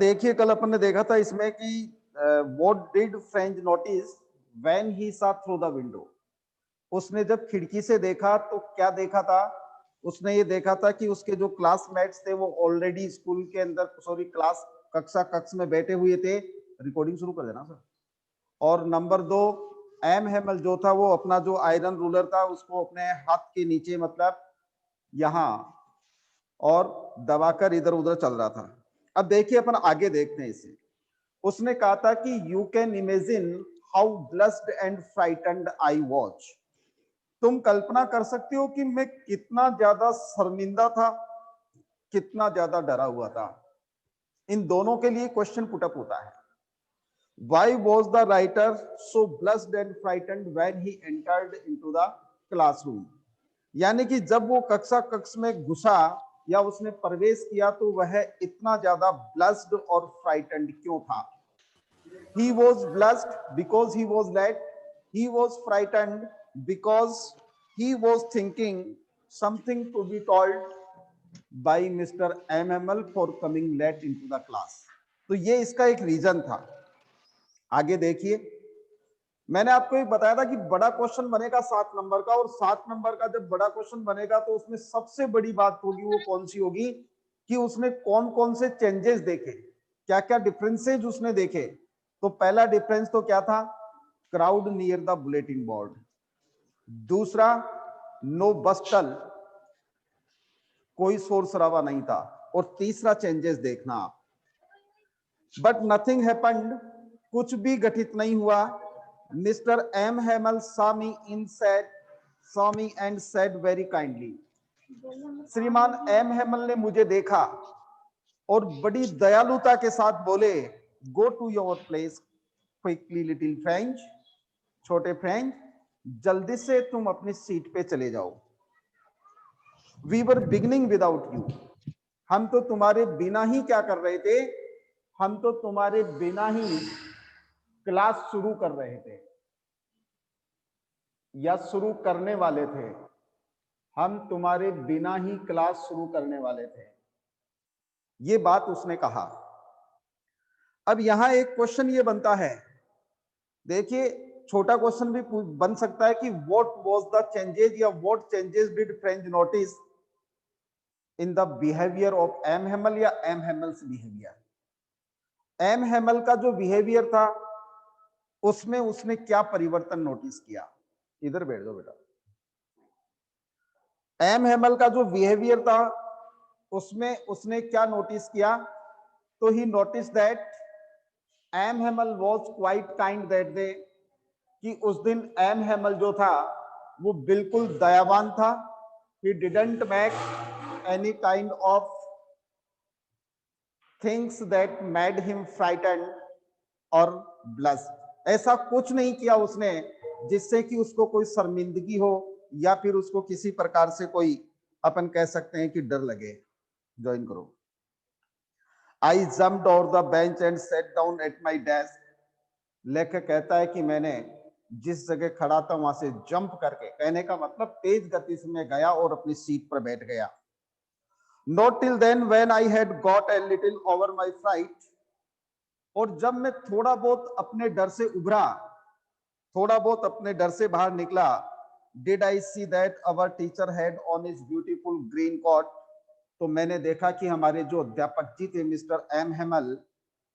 देखिए कल अपन ने देखा था इसमें कि what did French notice when he सा थ्रू द विंडो। उसने जब खिड़की से देखा तो क्या देखा था? उसने ये देखा था कि उसके जो क्लासमेट्स थे वो ऑलरेडी स्कूल के अंदर, सॉरी क्लास कक्षा कक्ष में बैठे हुए थे। रिकॉर्डिंग शुरू कर देना सर। और नंबर 2, एम हेमल जो था वो अपना जो आयरन रूलर था उसको अपने हाथ के नीचे मतलब यहाँ और दबाकर इधर उधर चल रहा था। अब देखिए अपन आगे देखते हैं इसे। उसने कहा था कि you can imagine how blessed and frightened I watch. तुम कल्पना कर सकते हो कि मैं कितना ज्यादा शर्मिंदा था, कितना ज्यादा डरा हुआ था। इन दोनों के लिए क्वेश्चन पुटअप होता है। Why was the writer so blushed and frightened when he entered into the classroom? यानी कि जब वो कक्षा कक्ष में घुसा या उसने प्रवेश किया तो वह इतना ज्यादा ब्लस्ड और फ्राइटेंड क्यों था? He was blushed because he was late. He was frightened because he was thinking something to be told by Mr. MML for coming late into the class. तो ये इसका एक रीजन था। आगे देखिए, मैंने आपको एक बताया था कि बड़ा क्वेश्चन बनेगा 7 नंबर का, और 7 नंबर का जब बड़ा क्वेश्चन बनेगा तो उसमें सबसे बड़ी बात होगी वो कौन सी होगी कि उसने कौन कौन से चेंजेस देखे, क्या क्या डिफरेंसेज उसने देखे। तो पहला डिफरेंस तो क्या था? Crowd near the bulletin board. दूसरा, नो बस्टल, कोई शोर शराबा नहीं था। और तीसरा चेंजेस देखना आप, बट नथिंग हैपेंड, कुछ भी घटित नहीं हुआ। Mister M Hamel saw me and said very kindly, श्रीमान एम हेमल ने मुझे देखा और बड़ी दयालुता के साथ बोले, go to your place quickly little French, छोटे फ्रेंच जल्दी से तुम अपनी सीट पे चले जाओ। We were beginning without you, हम तो तुम्हारे बिना ही क्या कर रहे थे? हम तो तुम्हारे बिना ही क्लास शुरू कर रहे थे या शुरू करने वाले थे। हम तुम्हारे बिना ही क्लास शुरू करने वाले थे, ये बात उसने कहा। अब यहां एक क्वेश्चन ये बनता है, देखिए छोटा क्वेश्चन भी बन सकता है कि व्हाट वाज द चेंजेस या what changes did French notice in the behaviour of M Hamel या M Hamel's behaviour. M Hamel का जो बिहेवियर था उसमें उसने क्या परिवर्तन नोटिस किया? इधर बैठ जाओ बेटा। एम हेमल का जो बिहेवियर था उसमें उसने क्या नोटिस किया? तो he notice that M Hamel was quite kind that day, कि उस दिन एम हेमल जो था वो बिल्कुल दयावान था। He didn't make any kind of things that made him frightened और ब्लश। ऐसा कुछ नहीं किया उसने जिससे कि उसको कोई शर्मिंदगी हो या फिर उसको किसी प्रकार से कोई अपन कह सकते हैं कि डर लगे। ज्वाइन करो। आई jumped over the bench and set down at my desk. लेखक कहता है कि मैंने जिस जगह खड़ा था वहां से जंप करके, कहने का मतलब तेज गति से मैं गया और अपनी सीट पर बैठ गया। Not till then when I had got a little over my fright, और जब मैं थोड़ा बहुत अपने डर से उभरा, थोड़ा बहुत अपने डर से बाहर निकला, did I see that our teacher had on his beautiful green coat, तो मैंने देखा कि हमारे जो अध्यापक जी थे मिस्टर एम हेमल,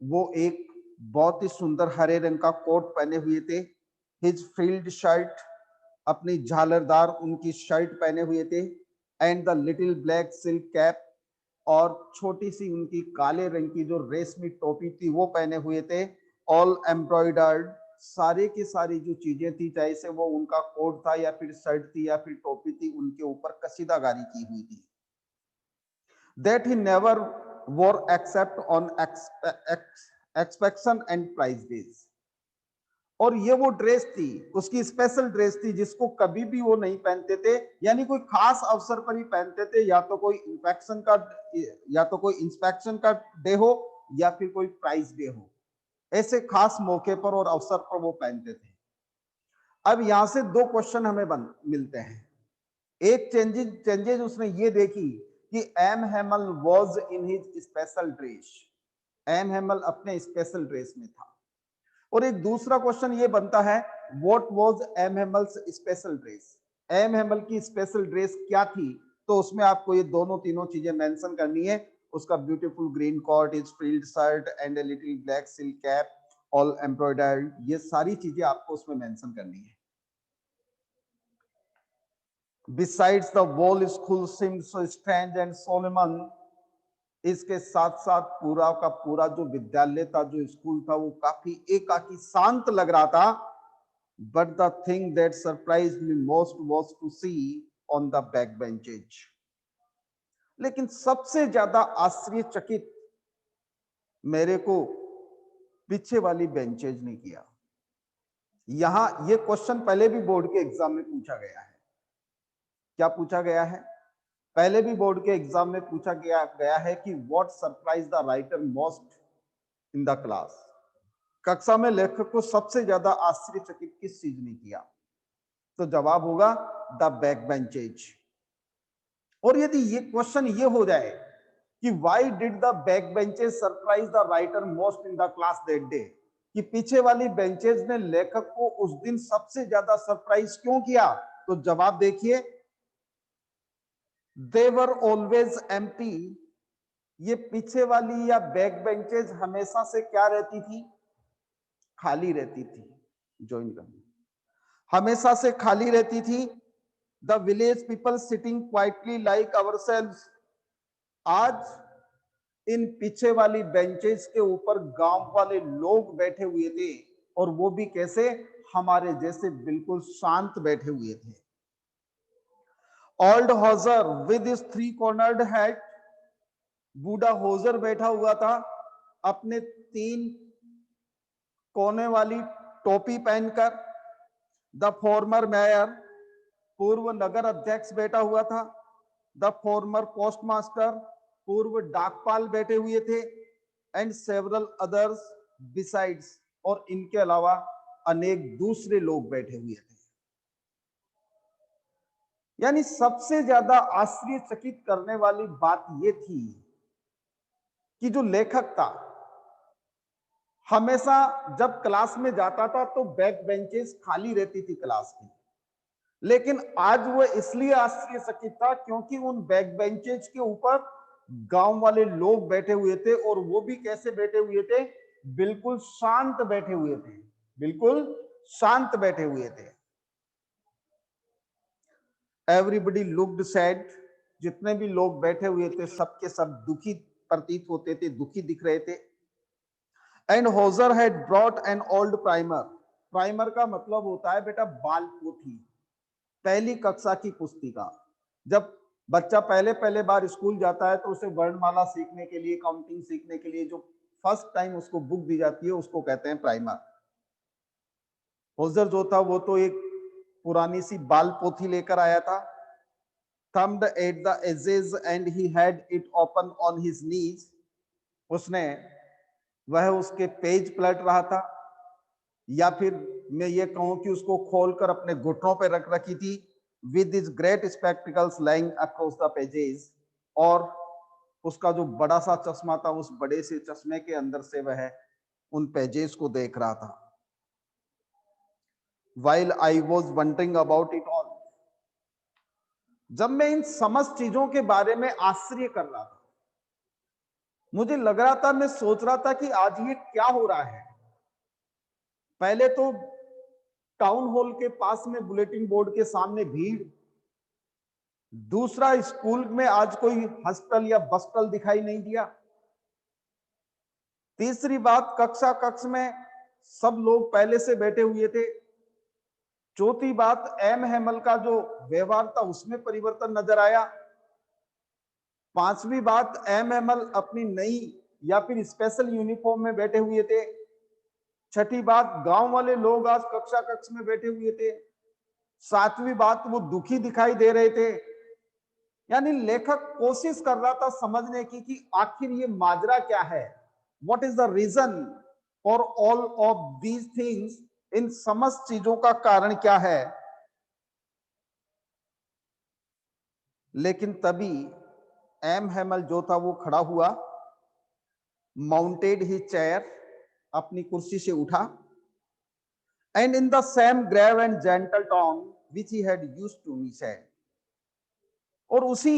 वो एक बहुत ही सुंदर हरे रंग का कोट पहने हुए थे। हिज फील्ड शर्ट, अपनी झालरदार उनकी शर्ट पहने हुए थे। And the little black silk cap, और छोटी सी उनकी काले रंग की जो रेशमी टोपी थी वो पहने हुए थे। ऑल एम्ब्रॉयडर्ड, सारे की सारी जो चीजें थी, चाहे से वो उनका कोट था या फिर शर्ट थी या फिर टोपी थी, उनके ऊपर कसीदाकारी की हुई थी। That he never wore except on inspection and prize days, और ये वो ड्रेस थी, उसकी स्पेशल ड्रेस थी जिसको कभी भी वो नहीं पहनते थे, यानी कोई खास अवसर पर ही पहनते थे, या तो कोई इंस्पेक्शन का डे हो या फिर कोई प्राइज डे हो, ऐसे खास मौके पर और अवसर पर वो पहनते थे। अब यहां से दो क्वेश्चन हमें मिलते हैं। एक चेंजेस उसने ये देखी कि M Hamel was in his special dress, M Hamel अपने स्पेशल ड्रेस में था। और एक दूसरा क्वेश्चन ये बनता है, what was M Hamel's special dress? M Hamel की स्पेशल ड्रेस क्या थी? तो उसमें आपको ये दोनों तीनों चीजें मेंशन करनी है। उसका beautiful green coat, his frilled shirt and a little black silk cap all embroidered, ये सारी चीजें आपको उसमें मेंशन करनी है। Besides the whole school seemed so strange and solemn, इसके साथ साथ पूरा का पूरा जो विद्यालय था, जो स्कूल था, वो काफी एकाकी शांत लग रहा था। But the thing that surprised me most was to see on the back benches. लेकिन सबसे ज्यादा आश्चर्यचकित मेरे को पीछे वाली बेंचेज ने किया। यहां ये क्वेश्चन पहले भी बोर्ड के एग्जाम में पूछा गया है। क्या पूछा गया है? पहले भी बोर्ड के एग्जाम में पूछा गया है कि what surprise the writer most in the class. कक्षा में लेखक को सबसे ज्यादा आश्चर्यचकित किस चीज ने किया? तो जवाब होगा द बैक बेंचेज। और यदि ये क्वेश्चन ये हो जाए कि why did the back benches surprise the writer most in the class that day, कि पीछे वाली बेंचेज ने लेखक को उस दिन सबसे ज्यादा सरप्राइज क्यों किया? तो जवाब देखिए, दे वर ऑलवेज एम्प्टी। ये पीछे वाली या बैक बेंचेज हमेशा से क्या रहती थी? खाली रहती थी। ज्वाइन करनी, हमेशा से खाली रहती थी। The village people sitting quietly like ourselves. आज इन पीछे वाली बेंचेस के ऊपर गांव वाले लोग बैठे हुए थे, और वो भी कैसे? हमारे जैसे बिल्कुल शांत बैठे हुए थे। Old hosier with his three cornered head, बूढ़ा होजर बैठा हुआ था अपने तीन कोने वाली टोपी पहनकर। द फॉर्मर मेयर, पूर्व नगर अध्यक्ष बैठा हुआ था। द फॉर्मर पोस्टमास्टर, पूर्व डाकपाल बैठे हुए थे। एंड सेवरल अदर्स बिसाइड्स, और इनके अलावा अनेक दूसरे लोग बैठे हुए थे। यानी सबसे ज्यादा आश्चर्यचकित करने वाली बात यह थी कि जो लेखक था हमेशा जब क्लास में जाता था तो बैक बेंचेस खाली रहती थी क्लास की, लेकिन आज वो इसलिए आश्चर्यचकित था क्योंकि उन बैक बेंचेज के ऊपर गांव वाले लोग बैठे हुए थे, और वो भी कैसे बैठे हुए थे? बिल्कुल शांत बैठे हुए थे, बिल्कुल शांत बैठे हुए थे। एवरीबडी लुक्ड सैड, जितने भी लोग बैठे हुए थे सबके सब दुखी प्रतीत होते थे, दुखी दिख रहे थे। And hosier had brought an old primer. Primer का मतलब होता है बेटा बाल पोथी, पहली कक्षा की पुस्तिका। जब बच्चा पहले पहले बार स्कूल जाता है तो उसे वर्णमाला सीखने के लिए, काउंटिंग सीखने के लिए जो फर्स्ट टाइम उसको बुक दी जाती है उसको कहते हैं प्राइमर। होजर जो था वो तो एक पुरानी सी बाल पोथी लेकर आया था। thumbed at the edges and he had it open on his knees, वह उसके पेज पलट रहा था, या फिर मैं ये कहूं कि उसको खोलकर अपने घुटनों पर रख रखी थी। With this great spectacles lying across the pages, और उसका जो बड़ा सा चश्मा था उस बड़े से चश्मे के अंदर से वह उन पेजेस को देख रहा था। While I was wondering about it all, जब मैं इन समस्त चीजों के बारे में आश्चर्य कर रहा था, मुझे लग रहा था, मैं सोच रहा था कि आज ये क्या हो रहा है। पहले तो टाउन हॉल के पास में बुलेटिन बोर्ड के सामने भीड़, दूसरा स्कूल में आज कोई हॉस्टल या बस्टल दिखाई नहीं दिया, तीसरी बात कक्षा कक्ष में सब लोग पहले से बैठे हुए थे, चौथी बात एम हेमल का जो व्यवहार था उसमें परिवर्तन नजर आया, पांचवी बात एम हेमल अपनी नई या फिर स्पेशल यूनिफॉर्म में बैठे हुए थे, छठी बात गांव वाले लोग आज कक्षा कक्ष में बैठे हुए थे, सातवीं बात वो दुखी दिखाई दे रहे थे। यानी लेखक कोशिश कर रहा था समझने की कि आखिर ये माजरा क्या है, what is the reason for all of these things, इन समस्त चीजों का कारण क्या है। लेकिन तभी एम हेमल जो था वो खड़ा हुआ माउंटेड ही चेयर, अपनी कुर्सी से उठा, and in the same grave and gentle tone which he had used to me said, और उसी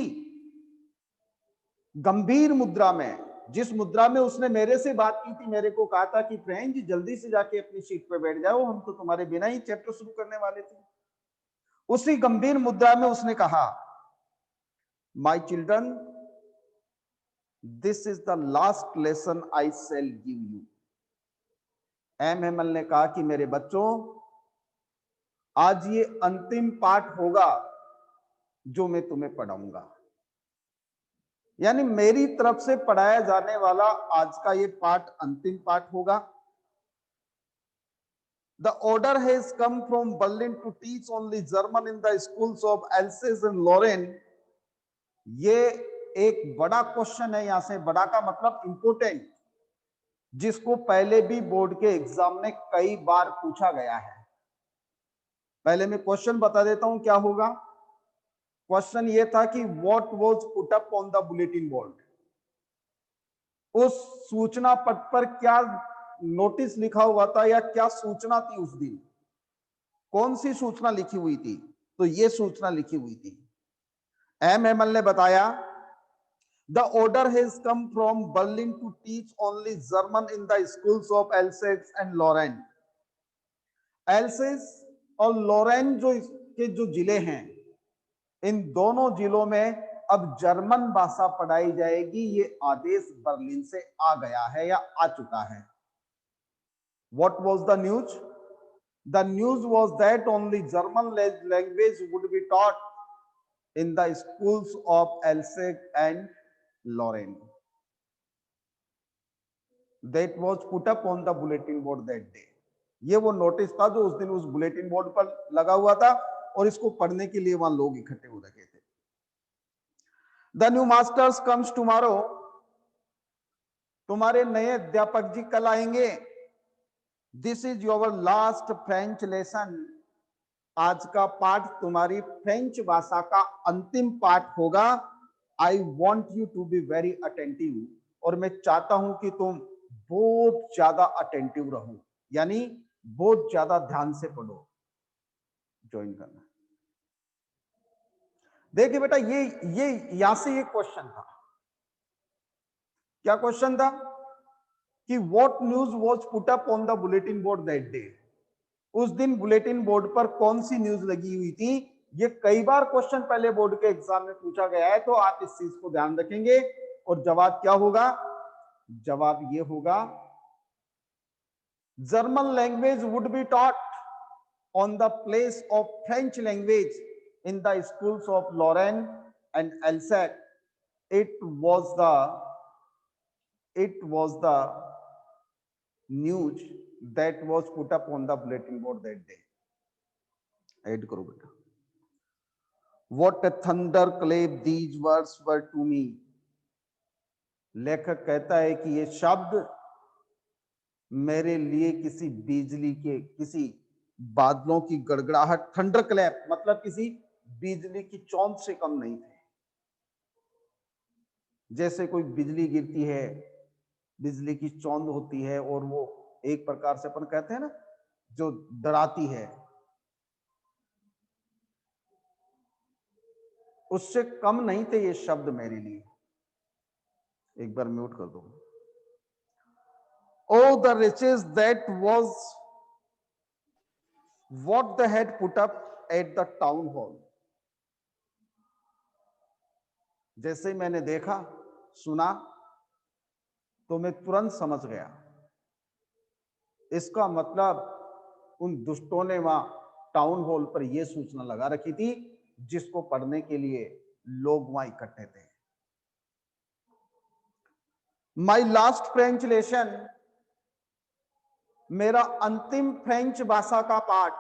गंभीर मुद्रा में, जिस मुद्रा में उसने मेरे से बात की थी, मेरे को कहा था कि फ्रेंड जल्दी से जाके अपनी सीट पे बैठ जाओ, हम तो तुम्हारे बिना ही चैप्टर शुरू करने वाले थे, उसी गंभीर मुद्रा में उसने कहा, my children, this is the last lesson I shall give you. M Hamel ने कहा कि मेरे बच्चों, आज ये अंतिम पाठ होगा जो मैं तुम्हें पढ़ाऊंगा, यानी मेरी तरफ से पढ़ाया जाने वाला आज का ये पाठ अंतिम पाठ होगा। The order has come from Berlin to teach only German in the schools of Alsace and Lorraine। ये एक बड़ा क्वेश्चन है, यहां से बड़ा का मतलब इंपोर्टेंट, जिसको पहले भी बोर्ड के एग्जाम में कई बार पूछा गया है। पहले मैं क्वेश्चन बता देता हूं क्या होगा। क्वेश्चन ये था कि what was put up on the bulletin board, उस सूचना पट पर क्या नोटिस लिखा हुआ था या क्या सूचना थी उस दिन, कौन सी सूचना लिखी हुई थी, तो ये सूचना लिखी हुई थी। एम हेमल ने बताया, the order has come from Berlin to teach only German in the schools of Alsace and Lorraine. Alsace और लॉरेन जो जिले हैं, इन दोनों जिलों में अब जर्मन भाषा पढ़ाई जाएगी, ये आदेश बर्लिन से आ गया है या आ चुका है। What was the news? The news was that only German language would be taught in the schools of Alsace and Lorraine. That was put up on the bulletin board that day. ये वो notice था जो उस दिन उस bulletin board पर लगा हुआ था और इसको पढ़ने के लिए वहां लोग इकट्ठे हो रखे थे। The new masters comes tomorrow। तुम्हारे नए अध्यापक जी कल आएंगे। This is your last French lesson। आज का पाठ तुम्हारी फ्रेंच भाषा का अंतिम पाठ होगा। I want you to be very attentive, और मैं चाहता हूं कि तुम बहुत ज्यादा अटेंटिव रहो, यानी बहुत ज्यादा ध्यान से पढ़ो। ज्वाइन करना। देखिए बेटा, ये यहां से ये क्वेश्चन था। क्या क्वेश्चन था कि what news was put up on the bulletin board that day. उस दिन बुलेटिन बोर्ड पर कौन सी न्यूज लगी हुई थी। ये कई बार क्वेश्चन पहले बोर्ड के एग्जाम में पूछा गया है, तो आप इस चीज को ध्यान रखेंगे। और जवाब क्या होगा? जवाब ये होगा, German language would be taught on the place of French language in the schools of Lorraine and Alsace. It was the news that was put up on the bulletin board that day। Add करो बेटा। What a thunderclap these words were to me। लेखक कहता है कि ये शब्द मेरे लिए किसी बिजली के, किसी बादलों की गड़गड़ाहट, थंडर क्लैप मतलब किसी बिजली की चौंध से कम नहीं थे। जैसे कोई बिजली गिरती है, बिजली की चौंध होती है और वो एक प्रकार से अपन कहते हैं ना, जो डराती है, उससे कम नहीं थे ये शब्द मेरे लिए। एक बार म्यूट कर दो। Oh, the riches that was what they had put up at the town hall। जैसे ही मैंने देखा, सुना, तो मैं तुरंत समझ गया, इसका मतलब उन दुष्टों ने वहां टाउन हॉल पर यह सूचना लगा रखी थी, जिसको पढ़ने के लिए लोग वहां इकट्ठे थे। माई लास्ट फ्रेंच लेसन, मेरा अंतिम फ्रेंच भाषा का पाठ,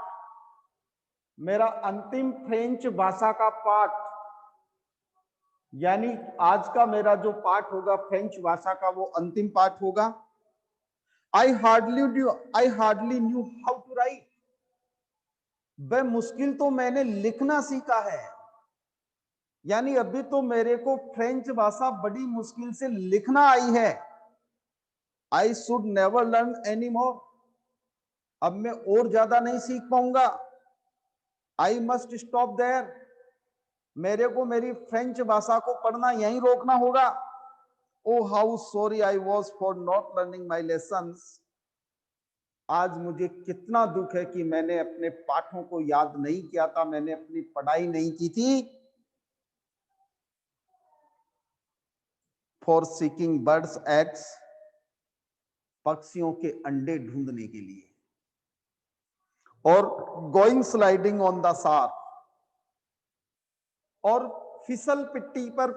मेरा अंतिम फ्रेंच भाषा का पाठ, यानी आज का मेरा जो पाठ होगा फ्रेंच भाषा का, वो अंतिम पाठ होगा। I hardly knew how to write। वह मुश्किल तो मैंने लिखना सीखा है, यानी अभी तो मेरे को फ्रेंच भाषा बड़ी मुश्किल से लिखना आई है। I should never learn any more, अब मैं और ज्यादा नहीं सीख पाऊंगा। आई मस्ट स्टॉप देयर, मेरे को मेरी फ्रेंच भाषा को पढ़ना यहीं रोकना होगा। Oh how sorry I was for not learning my lessons, आज मुझे कितना दुख है कि मैंने अपने पाठों को याद नहीं किया था, मैंने अपनी पढ़ाई नहीं की थी। फॉर सीकिंग बर्ड्स एग्स, पक्षियों के अंडे ढूंढने के लिए, और going sliding on the shark, और फिसल पिट्टी पर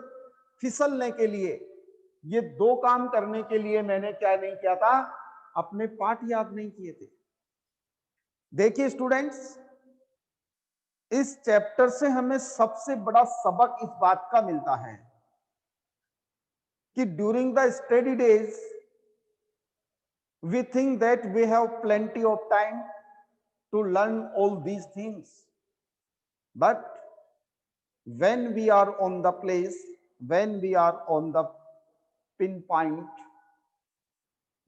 फिसलने के लिए। ये दो काम करने के लिए मैंने क्या नहीं किया था, अपने पाठ याद नहीं किए थे। देखिए स्टूडेंट्स, इस चैप्टर से हमें सबसे बड़ा सबक इस बात का मिलता है कि during the study days we think that we have plenty of time to learn all these things, but when we are on the place, when we are on the pinpoint,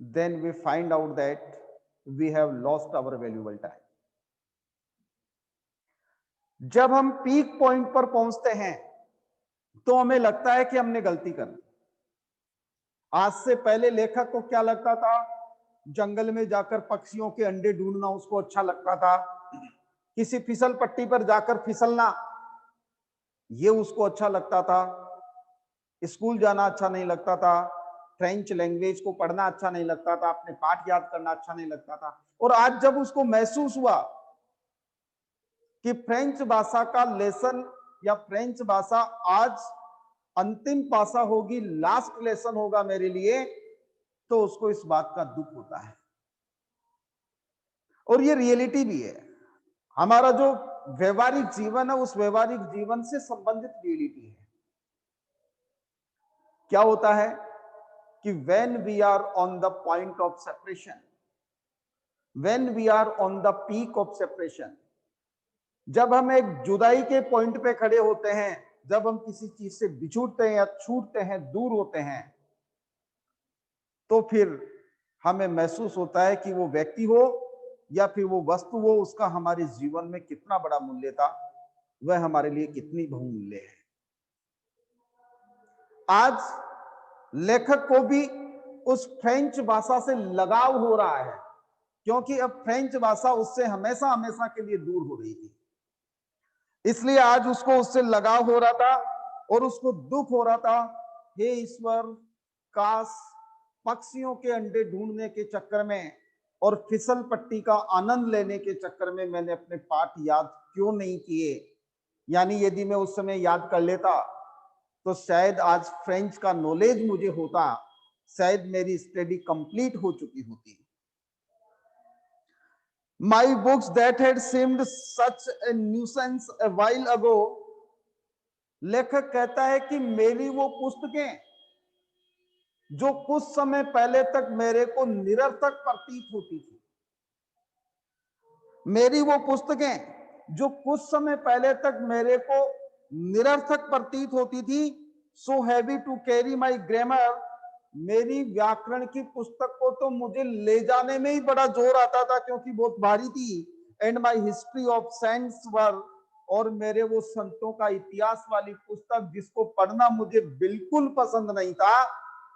then we find out that we have lost our valuable time. जब हम peak point पर पहुंचते हैं तो हमें लगता है कि हमने गलती कर ली। आज से पहले लेखक को क्या लगता था, जंगल में जाकर पक्षियों के अंडे ढूंढना उसको अच्छा लगता था, किसी फिसल पट्टी पर जाकर फिसलना ये उसको अच्छा लगता था, स्कूल जाना अच्छा नहीं लगता था, फ्रेंच लैंग्वेज को पढ़ना अच्छा नहीं लगता था, अपने पाठ याद करना अच्छा नहीं लगता था। और आज जब उसको महसूस हुआ कि फ्रेंच भाषा का लेसन या फ्रेंच भाषा आज अंतिम भाषा होगी, लास्ट लेसन होगा मेरे लिए, तो उसको इस बात का दुख होता है। और ये रियलिटी भी है, हमारा जो व्यवहारिक जीवन है उस व्यवहारिक जीवन से संबंधित रियलिटी है। क्या होता है कि when we are on the point of separation, when we are on the peak of separation, जब हम एक जुदाई के पॉइंट पे खड़े होते हैं, जब हम किसी चीज से बिछुड़ते हैं या छूटते हैं, दूर होते हैं, तो फिर हमें महसूस होता है कि वो व्यक्ति हो या फिर वो वस्तु हो, उसका हमारे जीवन में कितना बड़ा मूल्य था, वह हमारे लिए कितनी बहुमूल्य है। आज लेखक को भी उस फ्रेंच भाषा से लगाव हो रहा है, क्योंकि अब फ्रेंच भाषा उससे हमेशा हमेशा के लिए दूर हो रही थी, इसलिए आज उसको उससे लगाव हो रहा था और उसको दुख हो रहा था। हे ईश्वर, काश पक्षियों के अंडे ढूंढने के चक्कर में और फिसल पट्टी का आनंद लेने के चक्कर में मैंने अपने पाठ याद क्यों नहीं किए। यानी यदि मैं उस समय याद कर लेता तो शायद आज फ्रेंच का नॉलेज मुझे होता, शायद मेरी स्टडी कंप्लीट हो चुकी होती। My books that had seemed such a nuisance a while ago, लेखक कहता है कि मेरी वो पुस्तकें जो कुछ समय पहले तक मेरे को निरर्थक प्रतीत होती थी, मेरी वो पुस्तकें जो कुछ समय पहले तक मेरे को निरर्थक प्रतीत होती थी, so heavy to carry my grammar, मेरी व्याकरण की पुस्तक को तो मुझे ले जाने में ही बड़ा जोर आता था क्योंकि बहुत भारी थी। And my history of saints were, और मेरे वो संतों का इतिहास वाली पुस्तक जिसको पढ़ना मुझे बिल्कुल पसंद नहीं था,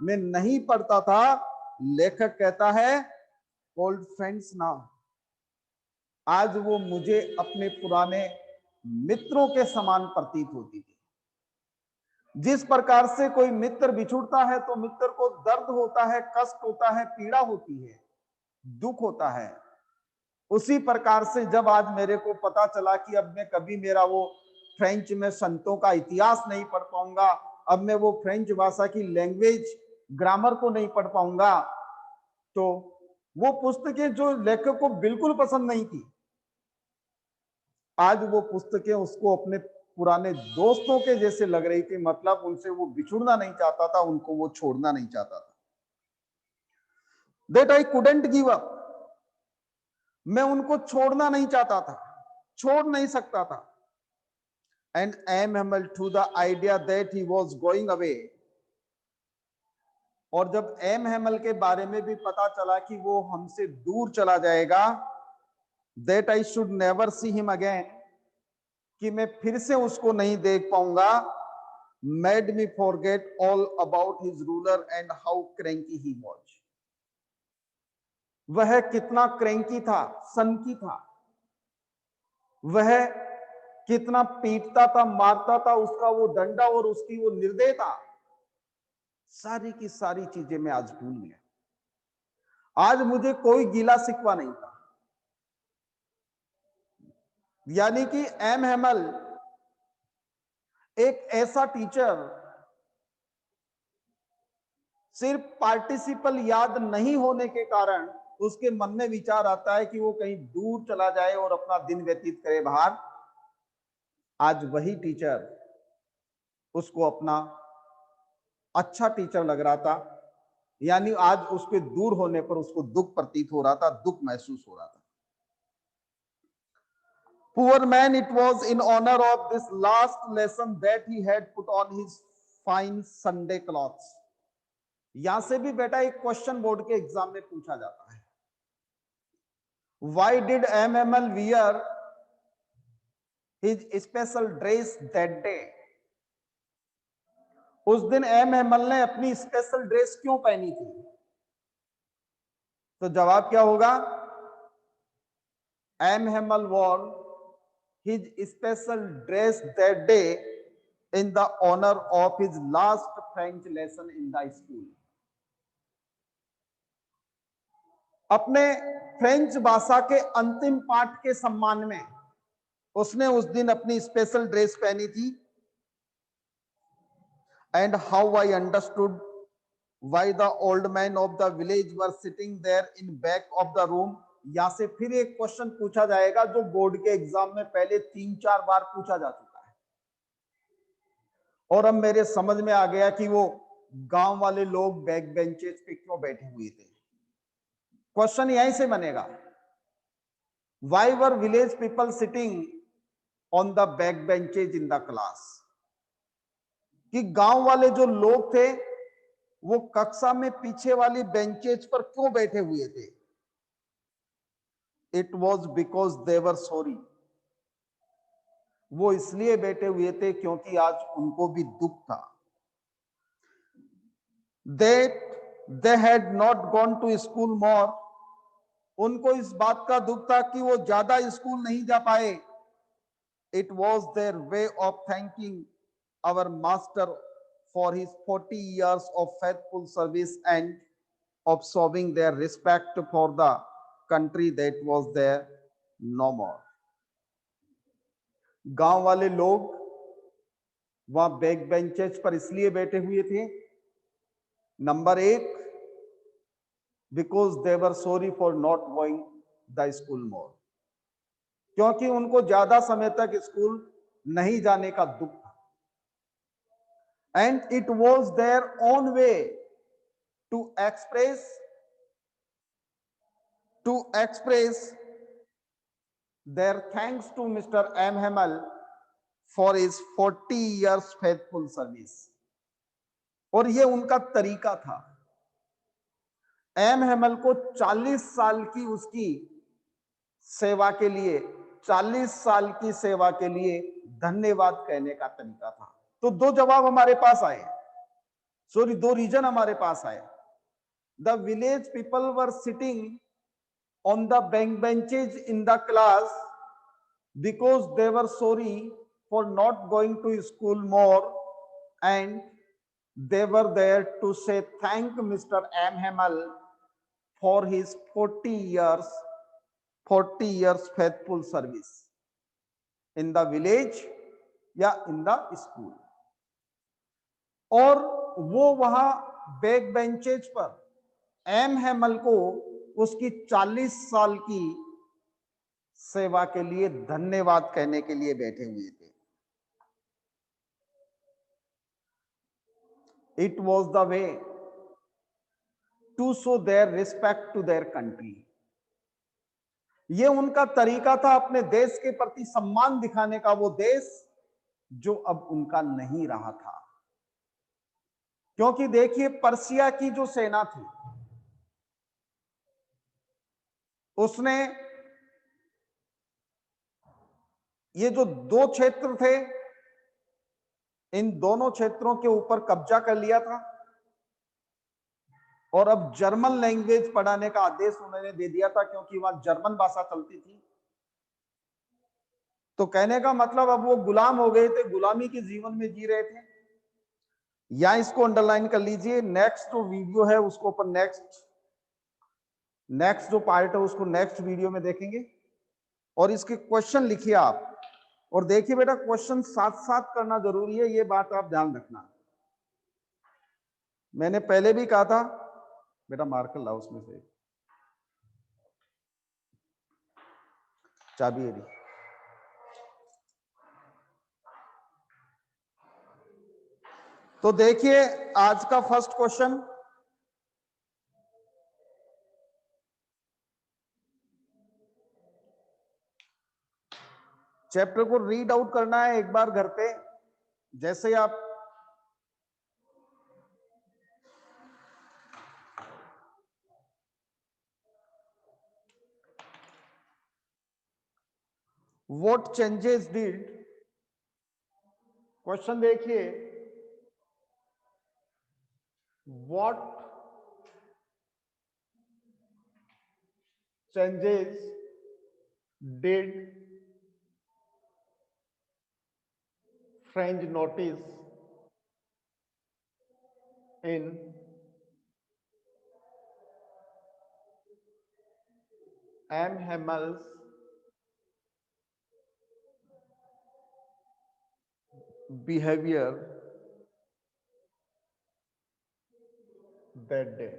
मैं नहीं पढ़ता था। लेखक कहता है ओल्ड फ्रेंड्स नाउ, आज वो मुझे अपने पुराने मित्रों के समान प्रतीत होती थी। जिस प्रकार से कोई मित्र बिछुड़ता है तो मित्र को दर्द होता है, कष्ट होता है, पीड़ा होती है, दुख होता है, उसी प्रकार से जब आज मेरे को पता चला कि अब मैं कभी मेरा वो फ्रेंच में संतों का इतिहास नहीं पढ़ पाऊंगा, अब मैं वो फ्रेंच भाषा की लैंग्वेज ग्रामर को नहीं पढ़ पाऊंगा, तो वो पुस्तकें जो लेखक को बिल्कुल पसंद नहीं थी, आज वो पुस्तकें उसको अपने पुराने दोस्तों के जैसे लग रही थी। मतलब उनसे वो बिछुड़ना नहीं चाहता था, उनको वो छोड़ना नहीं चाहता था। That I couldn't give up, मैं उनको छोड़ना नहीं चाहता था, छोड़ नहीं सकता था। And I am humbled to the idea that he was going away, और जब एम हेमल के बारे में भी पता चला कि वो हमसे दूर चला जाएगा, that I should never see him again, कि मैं फिर से उसको नहीं देख पाऊंगा, made me forget all about his ruler and how cranky he was. वह कितना क्रैंकी था, सनकी था, वह कितना पीटता था, मारता था, उसका वो डंडा और उसकी वो निर्दयता, सारी की सारी चीजें मैं आज भूल गया। आज मुझे कोई गिला शिकवा नहीं था। यानी कि एम हेमल एक ऐसा टीचर, सिर्फ पार्टिसिपल याद नहीं होने के कारण उसके मन में विचार आता है कि वो कहीं दूर चला जाए और अपना दिन व्यतीत करे बाहर। आज वही टीचर उसको अपना अच्छा टीचर लग रहा था, यानी आज उसके दूर होने पर उसको दुख प्रतीत हो रहा था, दुख महसूस हो रहा था। Poor man, it was in honor of this last lesson that he had put on his fine Sunday clothes. यहां से भी बेटा एक क्वेश्चन बोर्ड के एग्जाम में पूछा जाता है, Why did MML wear his special dress that day? उस दिन MML ने अपनी स्पेशल ड्रेस क्यों पहनी थी? तो जवाब क्या होगा? MML wore his special dress that day in the honor of his last French lesson in the school. अपने फ्रेंच भाषा के अंतिम पाठ के सम्मान में उसने उस दिन अपनी स्पेशल ड्रेस पहनी थी। And how I understood why the old man of the village were sitting there in back of the room. यहां से फिर एक क्वेश्चन पूछा जाएगा जो बोर्ड के एग्जाम में पहले 3-4 बार पूछा जा चुका है, और अब मेरे समझ में आ गया कि वो गांव वाले लोग बैक बेंचेस पे क्यों बैठे हुए थे। क्वेश्चन यहीं से बनेगा, why were village people sitting on the back benches in the class. कि गांव वाले जो लोग थे वो कक्षा में पीछे वाली बेंचेज पर क्यों बैठे हुए थे? It was because they were sorry. वो इसलिए बैठे हुए थे क्योंकि आज उनको भी दुख था। They had not gone to school more. उनको इस बात का दुख था कि वो ज्यादा स्कूल नहीं जा पाए। It was their way of thanking our master for his 40 years of faithful service and of showing their respect for the country that was there no more. गांव वाले लोग वहां बैक बेंचेस पर इसलिए बैठे हुए थे, number 1 because they were sorry for not going the school more, क्योंकि उनको ज्यादा समय तक स्कूल नहीं जाने का दुख था। And it was their own way to express their thanks to Mr. M. Hamel for his 40 years faithful service. और ये उनका तरीका था। एम हेमल को 40 साल की उसकी सेवा के लिए, 40 साल की सेवा के लिए धन्यवाद कहने का तरीका था। तो दो जवाब हमारे पास आए, सॉरी दो रीजन हमारे पास आए। The village people were sitting on the bank benches in the class because they were sorry for not going to school more, and they were there to say thank Mr. M. Hamel for his 40 years faithful service in the village या in the school। और वो वहां back benches पर M Hemal को उसकी 40 साल की सेवा के लिए धन्यवाद कहने के लिए बैठे हुए थे। It was the way to show their respect to their country. ये उनका तरीका था अपने देश के प्रति सम्मान दिखाने का, वो देश जो अब उनका नहीं रहा था। क्योंकि देखिए पर्सिया की जो सेना थी उसने ये जो दो क्षेत्र थे इन दोनों क्षेत्रों के ऊपर कब्जा कर लिया था और अब जर्मन लैंग्वेज पढ़ाने का आदेश उन्होंने दे दिया था क्योंकि वहां जर्मन भाषा चलती थी। तो कहने का मतलब अब वो गुलाम हो गए थे, गुलामी के जीवन में जी रहे थे। या इसको अंडरलाइन कर लीजिए, नेक्स्ट जो वीडियो है उसको अपन नेक्स्ट जो पार्ट है उसको नेक्स्ट वीडियो में देखेंगे। और इसके क्वेश्चन लिखिए आप, और देखिए बेटा क्वेश्चन साथ साथ करना जरूरी है, ये बात आप ध्यान रखना। मैंने पहले भी कहा था बेटा मार्कर लाओ उसमें से, चाबी है रही। तो देखिए आज का फर्स्ट क्वेश्चन, चैप्टर को रीड आउट करना है एक बार घर पे। जैसे आप व्हाट चेंजेस डिड, क्वेश्चन देखिए, what changes did French notice in M Hamel's behavior that day?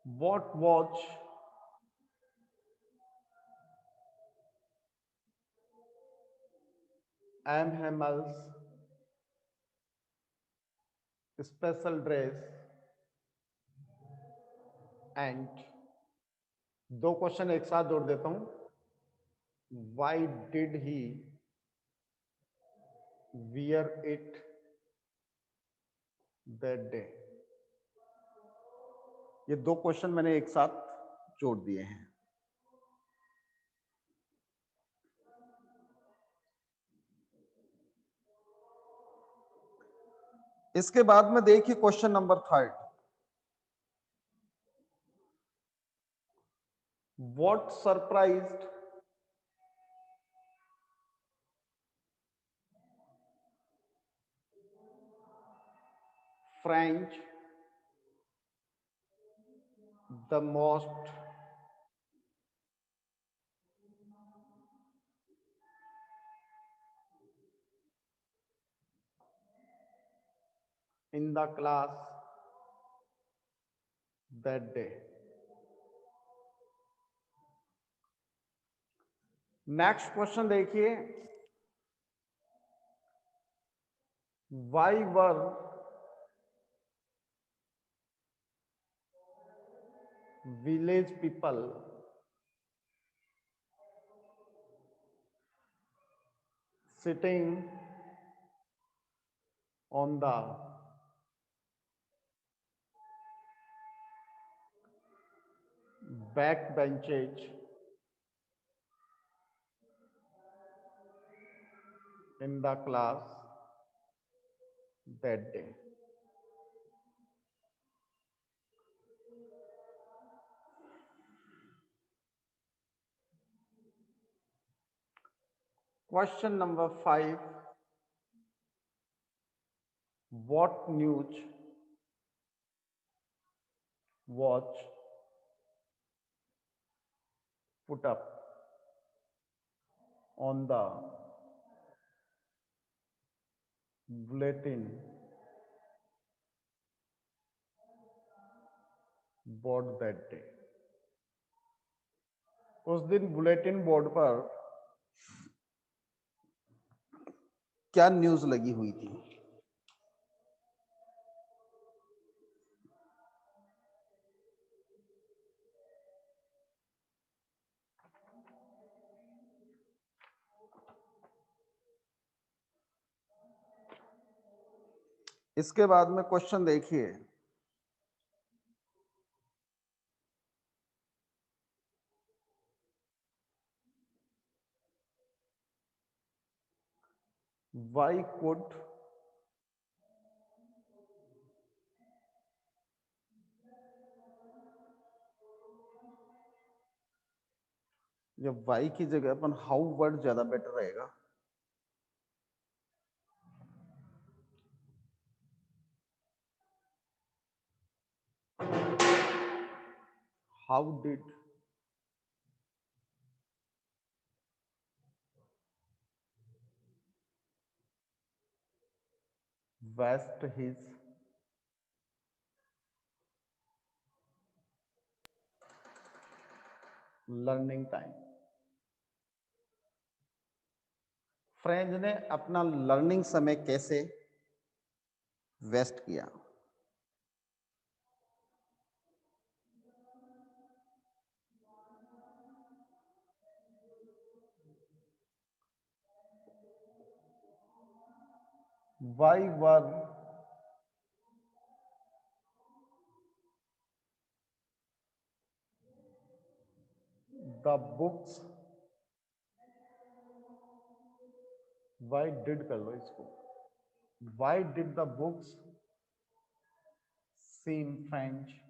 What was M. Hammel's special dress? And दो क्वेश्चन एक साथ जोड़ देता हूं, why did he wear it that day? ये दो क्वेश्चन मैंने एक साथ जोड़ दिए हैं। इसके बाद में देखिए question number third, what surprised French the most in the class that day? Next question देखिए, why were village people sitting on the back benches in the class that day? Question number 5, what news was put up on the bulletin board that day? उस दिन bulletin board पर क्या news लगी हुई थी? इसके बाद में क्वेश्चन देखिए, वाई कुड या वाई की जगह अपन हाउ वर्ड ज्यादा बेटर रहेगा। How did waste his learning time. French ने अपना लर्निंग समय कैसे वेस्ट किया। Why were the books, why did कर लो इसको, why did the books seem French.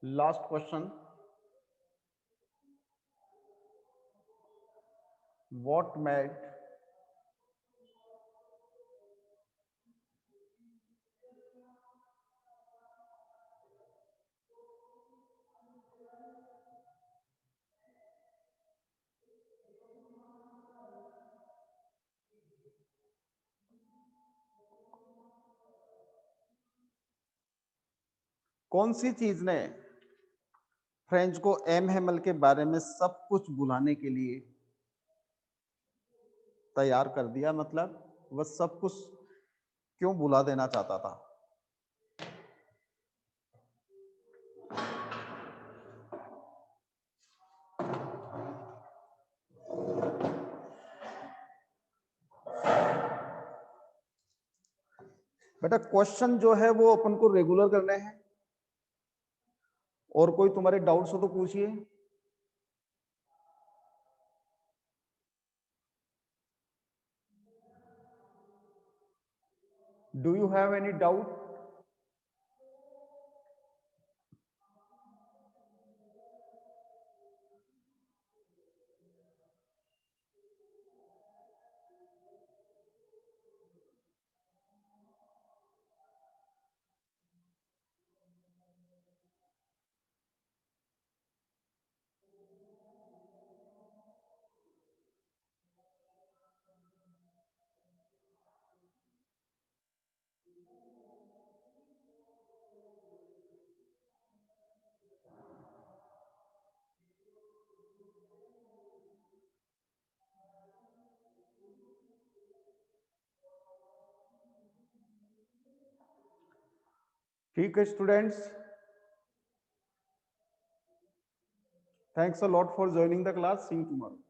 Last question, what made कौन सी चीज ने फ्रेंच को एम हेमल के बारे में सब कुछ बुलाने के लिए तैयार कर दिया, मतलब वह सब कुछ क्यों बुला देना चाहता था। बेटा क्वेश्चन जो है वो अपन को रेगुलर करने हैं, और कोई तुम्हारे डाउट्स हो तो पूछिए। Do you have any doubt. ठीक है students, thanks a lot for joining the class, see you tomorrow.